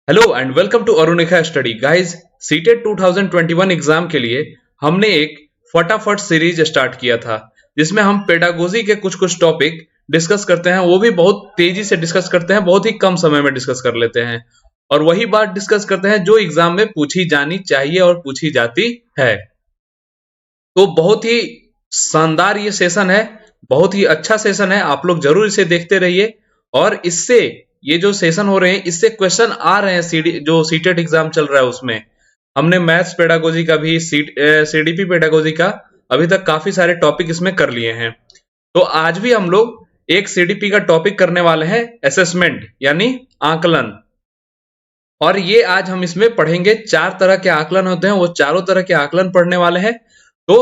Hello and welcome to Arunika study guys. CTET 2021 exam के लिए हमने एक फटाफट सीरीज स्टार्ट किया था जिसमें हम पेडागोजी के कुछ कुछ टॉपिक डिस्कस करते हैं, वो भी बहुत तेजी से डिस्कस करते हैं, बहुत ही कम समय में डिस्कस कर लेते हैं और वही बात डिस्कस करते हैं जो एग्जाम में पूछी जानी चाहिए और पूछी जाती है। तो बहुत ही शानदार ये सेशन है, बहुत ही अच्छा सेशन है, आप लोग जरूर इसे देखते रहिए। और इससे ये जो सेशन हो रहे हैं इससे क्वेश्चन आ रहे हैं, जो सीटेट एग्जाम चल रहा है उसमें हमने मैथ्स पेडागोजी का भी सीडीपी पेडागोजी का अभी तक काफी सारे टॉपिक इसमें कर लिए हैं। तो आज भी हम लोग एक सीडीपी का टॉपिक करने वाले हैं, असेसमेंट यानी आकलन। और ये आज हम इसमें पढ़ेंगे, चार तरह के आकलन होते हैं, वो चारों तरह के आकलन पढ़ने वाले हैं। तो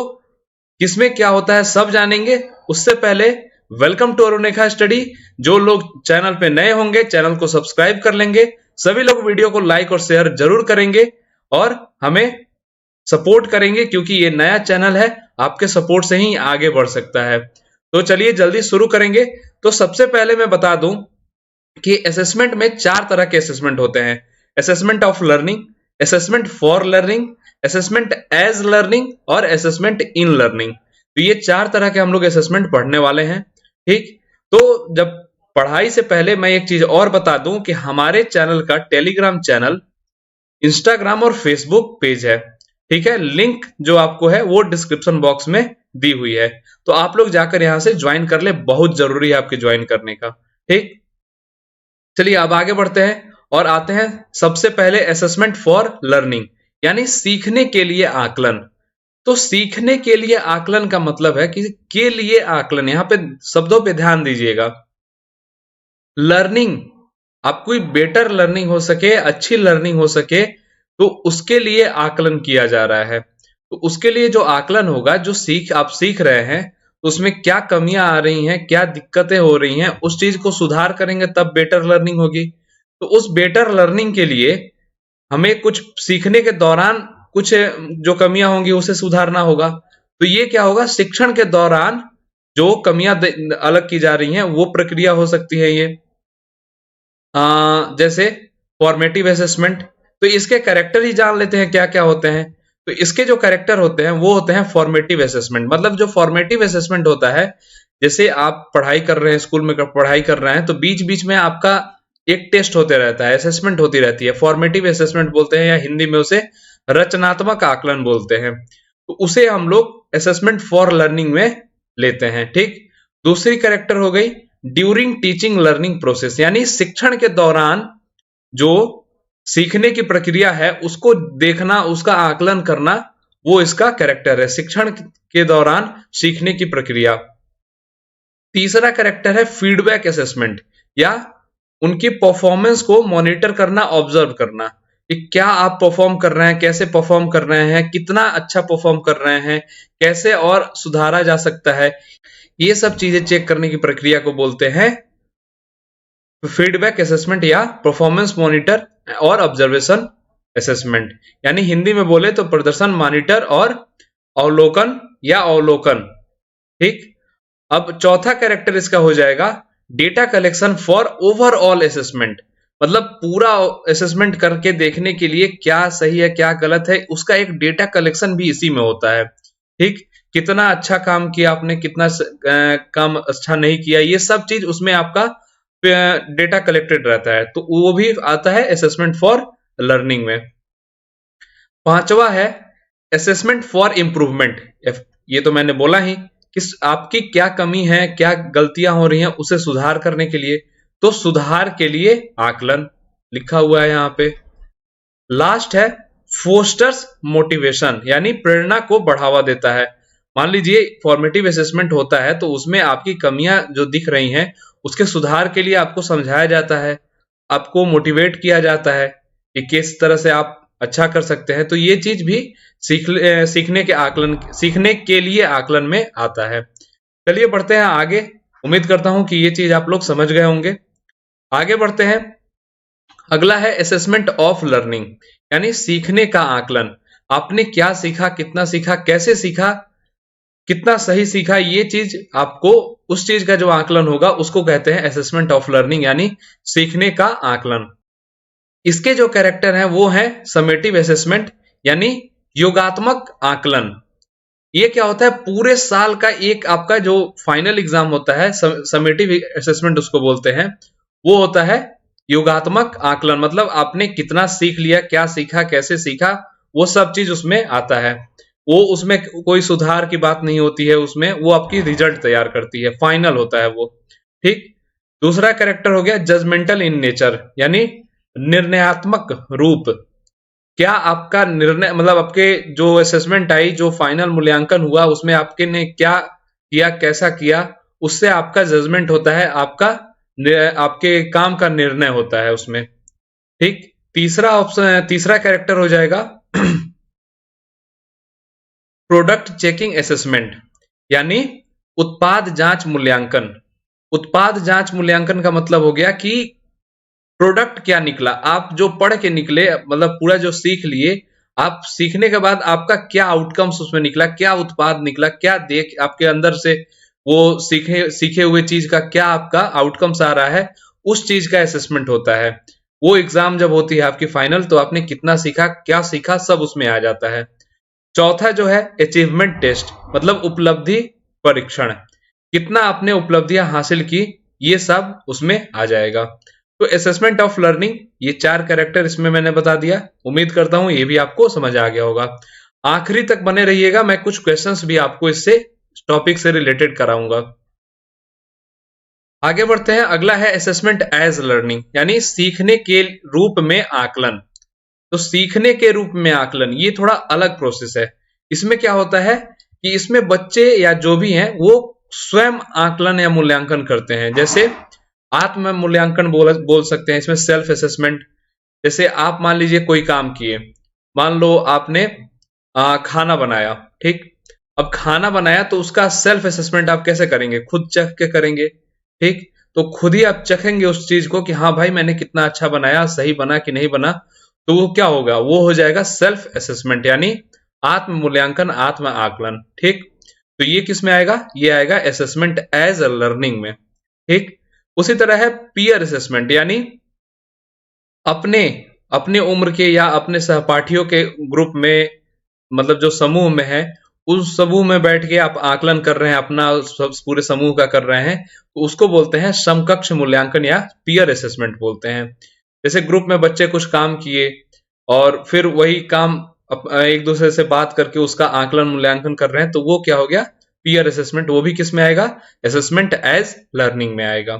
किसमें क्या होता है सब जानेंगे। उससे पहले वेलकम टू अरुणिका स्टडी। जो लोग चैनल पे नए होंगे चैनल को सब्सक्राइब कर लेंगे, सभी लोग वीडियो को लाइक और शेयर जरूर करेंगे और हमें सपोर्ट करेंगे क्योंकि ये नया चैनल है, आपके सपोर्ट से ही आगे बढ़ सकता है। तो चलिए जल्दी शुरू करेंगे। तो सबसे पहले मैं बता दूं कि असेसमेंट में चार तरह के असेसमेंट होते हैं: assessment of learning, assessment for learning, assessment as learning और असेसमेंट इन लर्निंग। तो ये चार तरह के हम लोग असेसमेंट पढ़ने वाले हैं। ठीक, तो जब पढ़ाई से पहले मैं एक चीज और बता दूं कि हमारे चैनल का टेलीग्राम चैनल, इंस्टाग्राम और फेसबुक पेज है। ठीक है, लिंक जो आपको है वो डिस्क्रिप्शन बॉक्स में दी हुई है, तो आप लोग जाकर यहां से ज्वाइन कर ले, बहुत जरूरी है आपके ज्वाइन करने का। ठीक, चलिए अब आगे बढ़ते हैं और आते हैं सबसे पहले असेसमेंट फॉर लर्निंग यानी सीखने के लिए आकलन। तो सीखने के लिए आकलन का मतलब है कि के लिए आकलन, यहां पे शब्दों पे ध्यान दीजिएगा। लर्निंग, आपको बेटर लर्निंग हो सके, अच्छी लर्निंग हो सके, तो उसके लिए आकलन किया जा रहा है। तो उसके लिए जो आकलन होगा, जो आप सीख रहे हैं, तो उसमें क्या कमियां आ रही हैं, क्या दिक्कतें हो रही हैं, उस चीज को सुधार करेंगे तब बेटर लर्निंग होगी। तो उस बेटर लर्निंग के लिए हमें कुछ सीखने के दौरान कुछ जो कमियां होंगी उसे सुधारना होगा। तो ये क्या होगा, शिक्षण के दौरान जो कमियां अलग की जा रही हैं वो प्रक्रिया हो सकती है ये। जैसे फॉर्मेटिव असेसमेंट, तो इसके कैरेक्टर ही जान लेते हैं क्या क्या होते हैं। तो इसके जो कैरेक्टर होते हैं वो होते हैं फॉर्मेटिव असेसमेंट। मतलब जो फॉर्मेटिव असेसमेंट होता है, जैसे आप पढ़ाई कर रहे हैं, स्कूल में पढ़ाई कर रहे हैं, तो बीच बीच में आपका एक टेस्ट होते रहता है, असेसमेंट होती रहती है, फॉर्मेटिव असेसमेंट बोलते हैं, या हिंदी में उसे रचनात्मक आकलन बोलते हैं। तो उसे हम लोग असेसमेंट फॉर लर्निंग में लेते हैं। ठीक, दूसरी कैरेक्टर हो गई ड्यूरिंग टीचिंग लर्निंग प्रोसेस, यानी शिक्षण के दौरान जो सीखने की प्रक्रिया है उसको देखना, उसका आकलन करना, वो इसका कैरेक्टर है, शिक्षण के दौरान सीखने की प्रक्रिया। तीसरा कैरेक्टर है फीडबैक असेसमेंट, या उनकी परफॉर्मेंस को मॉनिटर करना, ऑब्जर्व करना कि क्या आप परफॉर्म कर रहे हैं, कैसे परफॉर्म कर रहे हैं, कितना अच्छा परफॉर्म कर रहे हैं, कैसे और सुधारा जा सकता है। ये सब चीजें चेक करने की प्रक्रिया को बोलते हैं फीडबैक असेसमेंट या परफॉर्मेंस मॉनिटर और ऑब्जर्वेशन असेसमेंट। यानी हिंदी में बोले तो प्रदर्शन मॉनिटर और अवलोकन या अवलोकन। ठीक, अब चौथा कैरेक्टर इसका हो जाएगा data collection for overall assessment. मतलब पूरा असेसमेंट करके देखने के लिए क्या सही है क्या गलत है, उसका एक डेटा कलेक्शन भी इसी में होता है। ठीक, कितना अच्छा काम किया आपने, कितना काम अच्छा नहीं किया, ये सब चीज उसमें आपका डेटा कलेक्टेड रहता है, तो वो भी आता है असेसमेंट फॉर लर्निंग में। पांचवा है असेसमेंट फॉर इंप्रूवमेंट। ये तो मैंने बोला ही कि आपकी क्या कमी है, क्या गलतियां हो रही हैं, उसे सुधार करने के लिए, तो सुधार के लिए आकलन लिखा हुआ है यहां पे। लास्ट है फोस्टर्स मोटिवेशन, यानी प्रेरणा को बढ़ावा देता है। मान लीजिए फॉर्मेटिव असेसमेंट होता है तो उसमें आपकी कमियां जो दिख रही हैं उसके सुधार के लिए आपको समझाया जाता है, आपको मोटिवेट किया जाता है कि किस तरह से आप अच्छा कर सकते हैं। तो ये चीज भी सीखने के लिए आकलन में आता है। चलिए बढ़ते हैं आगे, उम्मीद करता हूं कि ये चीज आप लोग समझ गए होंगे। आगे बढ़ते हैं, अगला है असेसमेंट ऑफ लर्निंग, यानी सीखने का आकलन। आपने क्या सीखा, कितना सीखा, कैसे सीखा, कितना सही सीखा, ये चीज आपको, उस चीज का जो आकलन होगा उसको कहते हैं असेसमेंट ऑफ लर्निंग, यानी सीखने का आकलन। इसके जो कैरेक्टर हैं वो हैं समेटिव असेसमेंट यानी योगात्मक आकलन। ये क्या होता है, पूरे साल का एक आपका जो फाइनल एग्जाम होता है, समेटिव असेसमेंट उसको बोलते हैं, वो होता है योगात्मक आकलन। मतलब आपने कितना सीख लिया, क्या सीखा, कैसे सीखा, वो सब चीज उसमें आता है। वो उसमें कोई सुधार की बात नहीं होती है, उसमें वो आपकी रिजल्ट तैयार करती है, फाइनल होता है वो। ठीक। दूसरा कैरेक्टर हो गया जजमेंटल इन नेचर यानी निर्णयात्मक रूप। क्या आपका निर्णय, मतलब आपके जो असेसमेंट आई, जो फाइनल मूल्यांकन हुआ, उसमें आपके ने क्या किया, कैसा किया, उससे आपका जजमेंट होता है, आपके काम का निर्णय होता है उसमें। ठीक। तीसरा ऑप्शन, तीसरा कैरेक्टर हो जाएगा प्रोडक्ट चेकिंग असेसमेंट यानी उत्पाद जांच मूल्यांकन। उत्पाद जांच मूल्यांकन का मतलब हो गया कि प्रोडक्ट क्या निकला, आप जो पढ़ के निकले, मतलब पूरा जो सीख लिए, आप सीखने के बाद आपका क्या आउटकम्स उसमें निकला, क्या उत्पाद निकला, क्या देख आपके अंदर से वो सीखे हुए चीज का क्या आपका आउटकम्स आ रहा है, उस चीज का असेसमेंट होता है। वो एग्जाम जब होती है आपकी फाइनल, तो आपने कितना सीखा, क्या सीखा, सब उसमें आ जाता है। चौथा जो है अचीवमेंट टेस्ट, मतलब उपलब्धि परीक्षण, कितना आपने उपलब्धियां हासिल की, ये सब उसमें आ जाएगा। तो असेसमेंट ऑफ लर्निंग, ये 4 कैरेक्टर इसमें मैंने बता दिया। उम्मीद करता हूं ये भी आपको समझ आ गया होगा। आखिरी तक बने रहिएगा, मैं कुछ क्वेश्चंस भी आपको इससे टॉपिक से रिलेटेड कराऊंगा। आगे बढ़ते हैं। अगला है असेसमेंट एज लर्निंग यानी सीखने के रूप में आकलन। तो सीखने के रूप में आकलन ये थोड़ा अलग प्रोसेस है। इसमें क्या होता है कि इसमें बच्चे या जो भी हैं वो स्वयं आकलन या मूल्यांकन करते हैं। जैसे आत्म मूल्यांकन बोल सकते हैं इसमें, सेल्फ असेसमेंट। जैसे आप मान लीजिए कोई काम किए, मान लो आपने खाना बनाया। ठीक। अब खाना बनाया तो उसका सेल्फ असेसमेंट आप कैसे करेंगे, खुद चख के करेंगे। ठीक। तो खुद ही आप चखेंगे उस चीज को कि हाँ भाई मैंने कितना अच्छा बनाया, सही बना कि नहीं बना। तो वो क्या होगा, वो हो जाएगा सेल्फ असेसमेंट यानी आत्म मूल्यांकन, आत्म आकलन। ठीक। तो ये किस में आएगा, ये आएगा असेसमेंट एज अ लर्निंग में। ठीक। उसी तरह है पीयर असेसमेंट यानी अपने अपने उम्र के या अपने सहपाठियों के ग्रुप में, मतलब जो समूह में है, उस समूह में बैठ के आप आकलन कर रहे हैं, अपना पूरे समूह का कर रहे हैं, तो उसको बोलते हैं समकक्ष मूल्यांकन या पीयर असेसमेंट बोलते हैं। जैसे ग्रुप में बच्चे कुछ काम किए और फिर वही काम एक दूसरे से बात करके उसका आकलन मूल्यांकन कर रहे हैं, तो वो क्या हो गया, पीयर असेसमेंट। वो भी किस में आएगा, असेसमेंट एज लर्निंग में आएगा।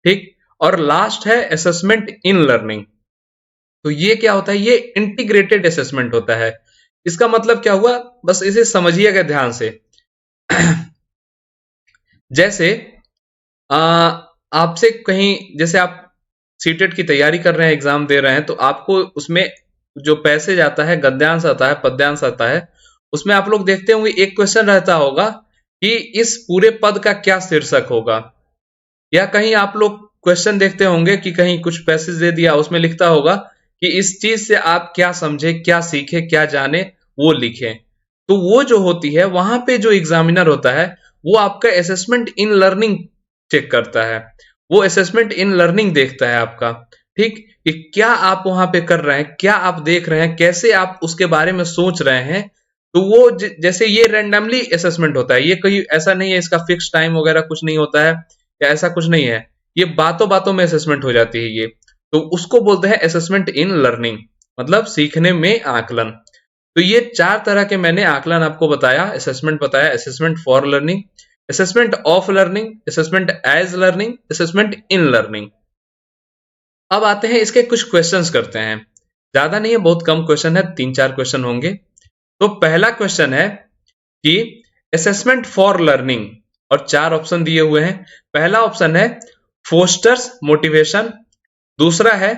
ठीक। और लास्ट है असेसमेंट इन लर्निंग। तो ये क्या होता है, ये इंटीग्रेटेड असेसमेंट होता है। इसका मतलब क्या हुआ, बस इसे समझिएगा ध्यान से। जैसे आपसे कहीं, जैसे आप सीटेट की तैयारी कर रहे हैं, एग्जाम दे रहे हैं, तो आपको उसमें जो पैसेज आता है, गद्यांश आता है, पद्यांश आता है, उसमें आप लोग देखते होंगे एक क्वेश्चन रहता होगा कि इस पूरे पद का क्या शीर्षक होगा। या कहीं आप लोग क्वेश्चन देखते होंगे कि कहीं कुछ पैसेज दे दिया, उसमें लिखता होगा कि इस चीज से आप क्या समझे, क्या सीखे, क्या जाने, वो लिखें। तो वो जो होती है, वहां पे जो एग्जामिनर होता है वो आपका असेसमेंट इन लर्निंग चेक करता है। वो असेसमेंट इन लर्निंग देखता है आपका। ठीक। कि क्या आप वहां पे कर रहे हैं, क्या आप देख रहे हैं, कैसे आप उसके बारे में सोच रहे हैं। तो वो जैसे ये रैंडमली असेसमेंट होता है, ये कोई ऐसा नहीं है, इसका फिक्स टाइम वगैरह कुछ नहीं होता है, या ऐसा कुछ नहीं है, ये बातों बातों में असेसमेंट हो जाती है ये। तो उसको बोलते हैं असेसमेंट इन लर्निंग, मतलब सीखने में आकलन। तो ये 4 तरह के मैंने आकलन आपको बताया, असेसमेंट बताया, assessment for learning, assessment of learning, assessment as learning, assessment in learning. अब आते हैं इसके कुछ क्वेश्चंस करते हैं। ज्यादा नहीं है, बहुत कम क्वेश्चन है, 3-4 क्वेश्चन होंगे। तो पहला क्वेश्चन है कि असेसमेंट फॉर लर्निंग, और 4 ऑप्शन दिए हुए हैं। पहला ऑप्शन है फोस्टर्स मोटिवेशन। दूसरा है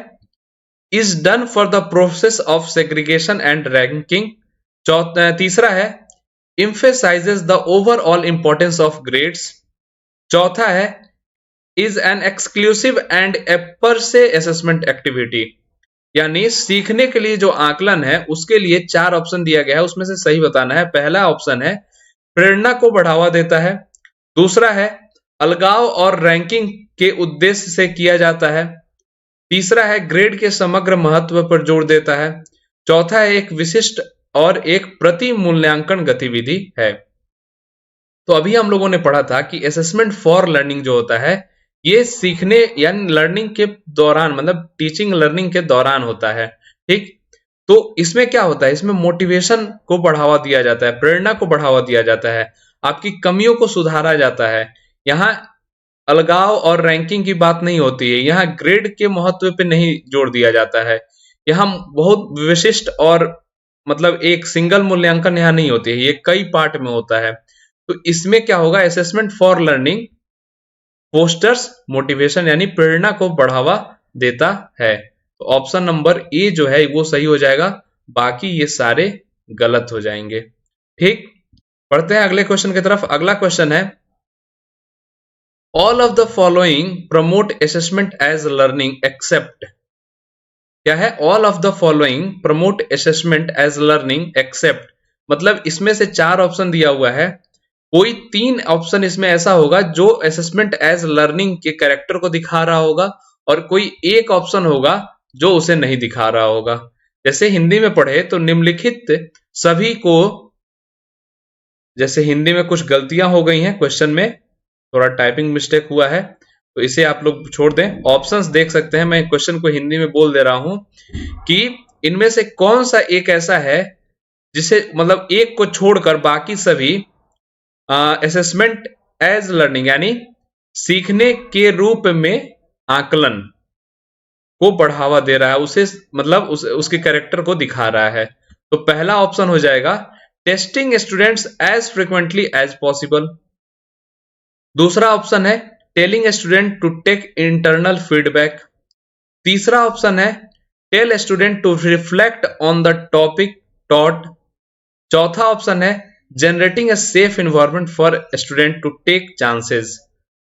is done for the process of segregation and ranking. तीसरा है emphasizes the overall importance of grades। चौथा है is an exclusive and a per se assessment activity। यानी सीखने के लिए जो आकलन है उसके लिए 4 ऑप्शन दिया गया है, उसमें से सही बताना है। पहला ऑप्शन है प्रेरणा को बढ़ावा देता है। दूसरा है अलगाव और रैंकिंग के उद्देश्य से किया जाता है। तीसरा है ग्रेड के समग्र महत्व पर जोर देता है। चौथा है एक विशिष्ट और एक प्रति मूल्यांकन गतिविधि है। तो अभी हम लोगों ने पढ़ा था कि असेसमेंट फॉर लर्निंग जो होता है ये सीखने यानी लर्निंग के दौरान, मतलब टीचिंग लर्निंग के दौरान होता है। ठीक, तो इसमें क्या होता है, इसमें मोटिवेशन को बढ़ावा दिया जाता है, प्रेरणा को बढ़ावा दिया जाता है, आपकी कमियों को सुधारा जाता है। यहाँ अलगाव और रैंकिंग की बात नहीं होती है, यहाँ ग्रेड के महत्व पे नहीं जोर दिया जाता है। यहाँ बहुत विशिष्ट और मतलब एक सिंगल मूल्यांकन यहाँ नहीं होती है, ये कई पार्ट में होता है। तो इसमें क्या होगा, assessment for learning fosters motivation यानी प्रेरणा को बढ़ावा देता है। तो ऑप्शन नंबर ए जो है वो सही हो जाएगा, बाकी ये सारे गलत हो जाएंगे। ठीक, पढ़ते हैं अगले क्वेश्चन की तरफ। अगला क्वेश्चन है all of the following promote assessment as learning except. क्या है, all of the following promote assessment as learning except, मतलब इसमें से 4 ऑप्शन दिया हुआ है, कोई 3 ऑप्शन इसमें ऐसा होगा जो असेसमेंट एज लर्निंग के कैरेक्टर को दिखा रहा होगा और कोई एक ऑप्शन होगा जो उसे नहीं दिखा रहा होगा। जैसे हिंदी में पढ़े तो निम्नलिखित सभी को, जैसे हिंदी में कुछ गलतियां हो गई हैं क्वेश्चन में, थोड़ा टाइपिंग मिस्टेक हुआ है तो इसे आप लोग छोड़ दें। ऑप्शंस देख सकते हैं, मैं क्वेश्चन को हिंदी में बोल दे रहा हूं कि इनमें से कौन सा एक ऐसा है जिसे मतलब एक को छोड़कर बाकी सभी असेसमेंट एज लर्निंग यानी सीखने के रूप में आकलन को बढ़ावा दे रहा है, उसे मतलब उसके कैरेक्टर को दिखा रहा है। तो पहला ऑप्शन हो जाएगा testing students as frequently as possible. दूसरा ऑप्शन है telling student to take internal feedback. तीसरा ऑप्शन है tell student to reflect on the topic taught. चौथा ऑप्शन है generating a safe environment for student to take chances.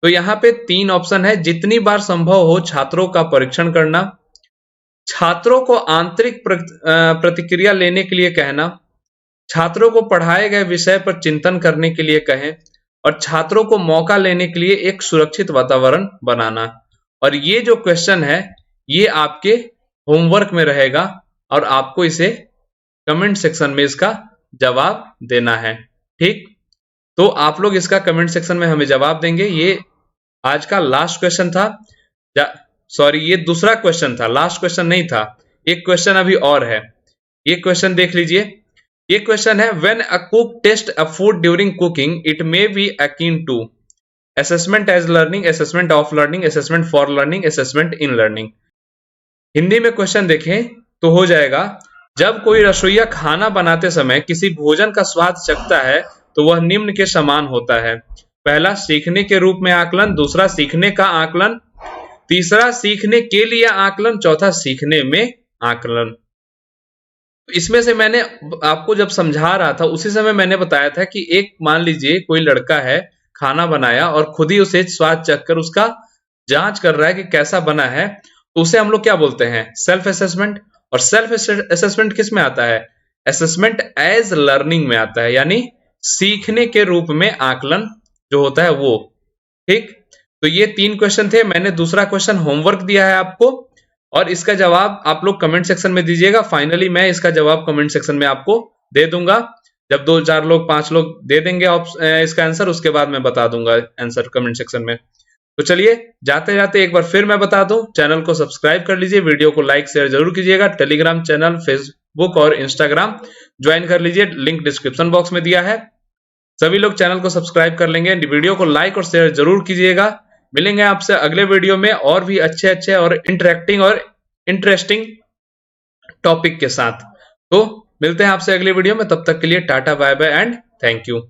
तो यहाँ पे 3 option है, जितनी बार संभव हो छात्रों का परीक्षण करना, छात्रों को आंतरिक प्रतिक्रिया लेने के लिए कहना, छात्रों को पढ़ाए गए विषय पर चिंतन करने के लिए कहें और छात्रों को मौका लेने के लिए एक सुरक्षित वातावरण बनाना। और ये जो क्वेश्चन है ये आपके होमवर्क में रहेगा और आपको इसे कमेंट सेक्शन में इसका जवाब देना है। ठीक, तो आप लोग इसका कमेंट सेक्शन में हमें जवाब देंगे। ये आज का लास्ट क्वेश्चन था, सॉरी ये दूसरा क्वेश्चन था, लास्ट क्वेश्चन नहीं था, एक क्वेश्चन अभी और है। ये क्वेश्चन देख लीजिए, ये क्वेश्चन है when a cook test a food during cooking it may be akin to assessment as learning, assessment of learning, assessment for learning, assessment in learning. Hindi में क्वेश्चन देखें तो हो जाएगा जब कोई रसोइया खाना बनाते समय किसी भोजन का स्वाद चखता है तो वह निम्न के समान होता है। पहला सीखने के रूप में आकलन, दूसरा सीखने का आकलन, तीसरा सीखने के लिए आकलन, चौथा सीखने में आकलन। इसमें से मैंने आपको जब समझा रहा था उसी समय मैंने बताया था कि एक मान लीजिए कोई लड़का है, खाना बनाया और खुद ही उसे स्वाद चखकर उसका जांच कर रहा है कि कैसा बना है, तो उसे हम लोग क्या बोलते हैं, सेल्फ असेसमेंट। और सेल्फ असेसमेंट किस में आता है, असेसमेंट एज लर्निंग में आता है, यानी सीखने के रूप में आकलन जो होता है वो। ठीक, तो ये 3 क्वेश्चन थे, मैंने दूसरा क्वेश्चन होमवर्क दिया है आपको और इसका जवाब आप लोग कमेंट सेक्शन में दीजिएगा। फाइनली मैं इसका जवाब कमेंट सेक्शन में आपको दे दूंगा, जब 2-4 लोग 5 लोग दे देंगे इसका आंसर, उसके बाद मैं बता दूंगा आंसर कमेंट सेक्शन में। तो चलिए जाते जाते एक बार फिर मैं बता दूं, चैनल को सब्सक्राइब कर लीजिए, वीडियो को लाइक शेयर जरूर कीजिएगा, टेलीग्राम चैनल, फेसबुक और इंस्टाग्राम ज्वाइन कर लीजिए, लिंक डिस्क्रिप्शन बॉक्स में दिया है। सभी लोग चैनल को सब्सक्राइब कर लेंगे, वीडियो को लाइक और शेयर जरूर कीजिएगा। मिलेंगे आपसे अगले वीडियो में और भी अच्छे और इंटरेक्टिंग और इंटरेस्टिंग टॉपिक के साथ। तो मिलते हैं आपसे अगले वीडियो में, तब तक के लिए tata bye bye and thank you.